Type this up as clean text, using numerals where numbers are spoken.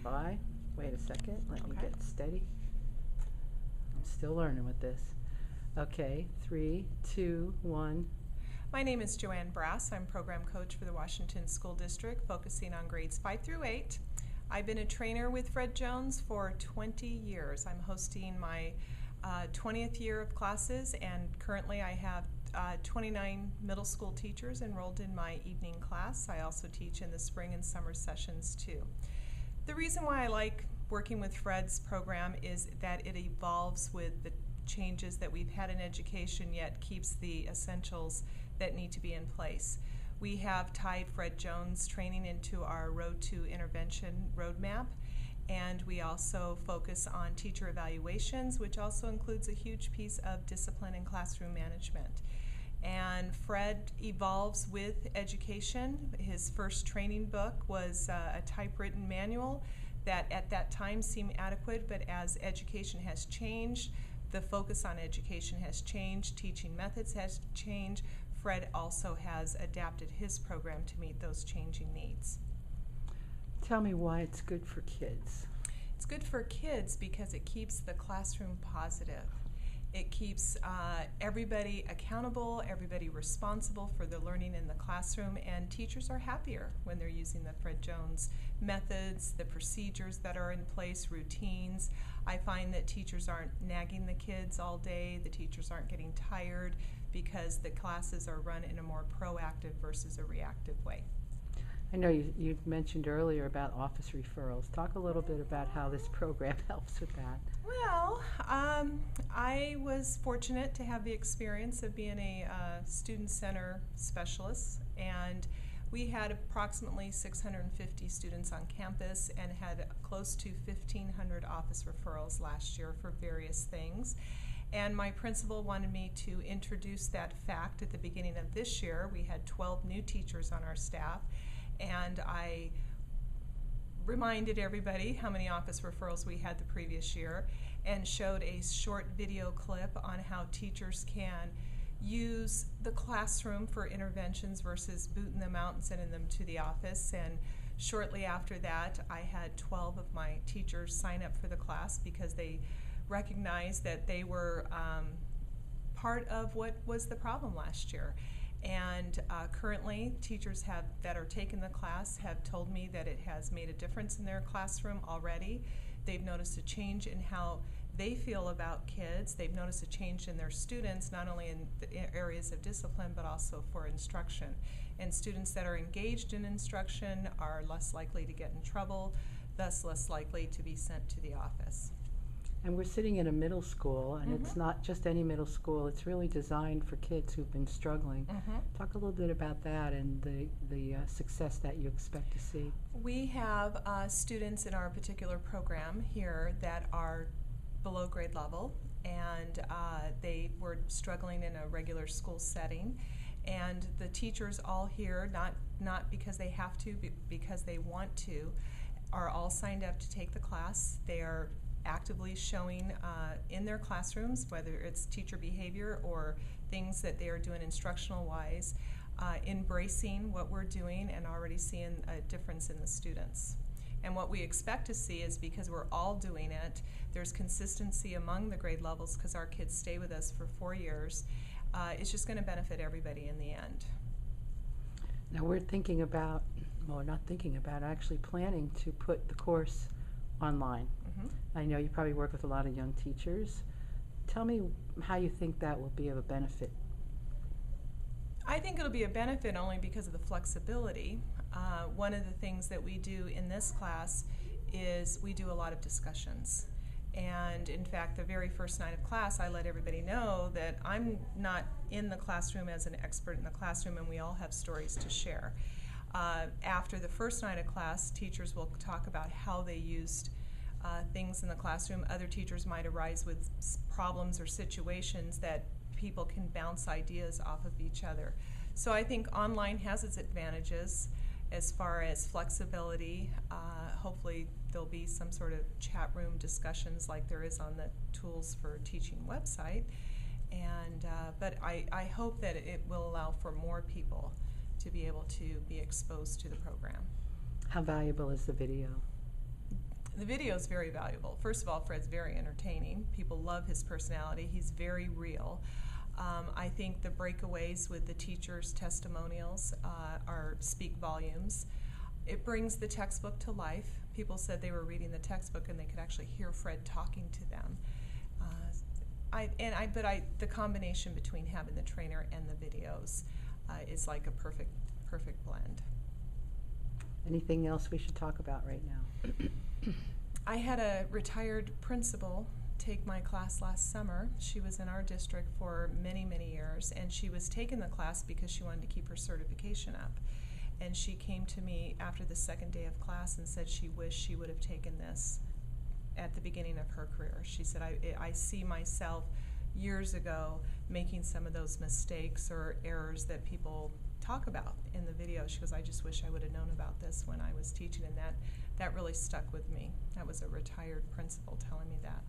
by. Wait a second, let me Okay. get steady. I'm still learning with this. Okay, 3, 2, 1. My name is Joanne Brass. I'm program coach for the Washington School District, focusing on grades 5 through 8. I've been a trainer with Fred Jones for 20 years. I'm hosting my 20th year of classes, and currently I have 29 middle school teachers enrolled in my evening class. I also teach in the spring and summer sessions too. The reason why I like working with Fred's program is that it evolves with the changes that we've had in education, yet keeps the essentials that need to be in place. We have tied Fred Jones training into our Road to Intervention roadmap, and we also focus on teacher evaluations, which also includes a huge piece of discipline and classroom management. And Fred evolves with education. His first training book was a typewritten manual that at that time seemed adequate, but as education has changed, the focus on education has changed, teaching methods has changed. Fred also has adapted his program to meet those changing needs. Tell me why it's good for kids. It's good for kids because it keeps the classroom positive. It keeps everybody accountable, everybody responsible for the learning in the classroom, and teachers are happier when they're using the Fred Jones methods, the procedures that are in place, routines. I find that teachers aren't nagging the kids all day, the teachers aren't getting tired because the classes are run in a more proactive versus a reactive way. I know you mentioned earlier about office referrals. Talk a little bit about how this program helps with that. Well, I was fortunate to have the experience of being a student center specialist, and we had approximately 650 students on campus and had close to 1,500 office referrals last year for various things. And my principal wanted me to introduce that fact at the beginning of this year. We had 12 new teachers on our staff, and I reminded everybody how many office referrals we had the previous year and showed a short video clip on how teachers can use the classroom for interventions versus booting them out and sending them to the office. And shortly after that, I had 12 of my teachers sign up for the class because they recognized that they were part of what was the problem last year. And currently, teachers that are taking the class have told me that it has made a difference in their classroom already. They've noticed a change in how they feel about kids. They've noticed a change in their students, not only in the areas of discipline, but also for instruction. And students that are engaged in instruction are less likely to get in trouble, thus less likely to be sent to the office. And we're sitting in a middle school, and it's not just any middle school. It's really designed for kids who've been struggling. Talk a little bit about that and the success that you expect to see. We have students in our particular program here that are below grade level, and they were struggling in a regular school setting. And the teachers all here, not because they have to, but because they want to, are all signed up to take the class. They are actively showing in their classrooms, whether it's teacher behavior or things that they are doing instructional wise, embracing what we're doing and already seeing a difference in the students. And what we expect to see is, because we're all doing it, there's consistency among the grade levels because our kids stay with us for 4 years. It's just going to benefit everybody in the end. Now we're thinking about, well, not thinking about, actually planning to put the course online. I know you probably work with a lot of young teachers. Tell me how you think that will be of a benefit. I think it'll be a benefit only because of the flexibility. One of the things that we do in this class is we do a lot of discussions. And in fact, the very first night of class, I let everybody know that I'm not in the classroom as an expert in the classroom, and we all have stories to share. After the first night of class, teachers will talk about how they used things in the classroom. Other teachers might arise with problems or situations that people can bounce ideas off of each other. So I think online has its advantages as far as flexibility. Hopefully there'll be some sort of chat room discussions like there is on the Tools for Teaching website. And but I hope that it will allow for more people to be able to be exposed to the program. How valuable is the video? The video is very valuable. First of all, Fred's very entertaining. People love his personality. He's very real. I think the breakaways with the teachers' testimonials speak volumes. It brings the textbook to life. People said they were reading the textbook and they could actually hear Fred talking to them. The combination between having the trainer and the videos is like a perfect blend. Anything else we should talk about right now? I had a retired principal take my class last summer. She was in our district for many, many years, and she was taking the class because she wanted to keep her certification up. And she came to me after the second day of class and said she wished she would have taken this at the beginning of her career. She said, I see myself years ago making some of those mistakes or errors that people talk about in the video. She goes, I just wish I would have known about this when I was teaching, and that really stuck with me. That was a retired principal telling me that.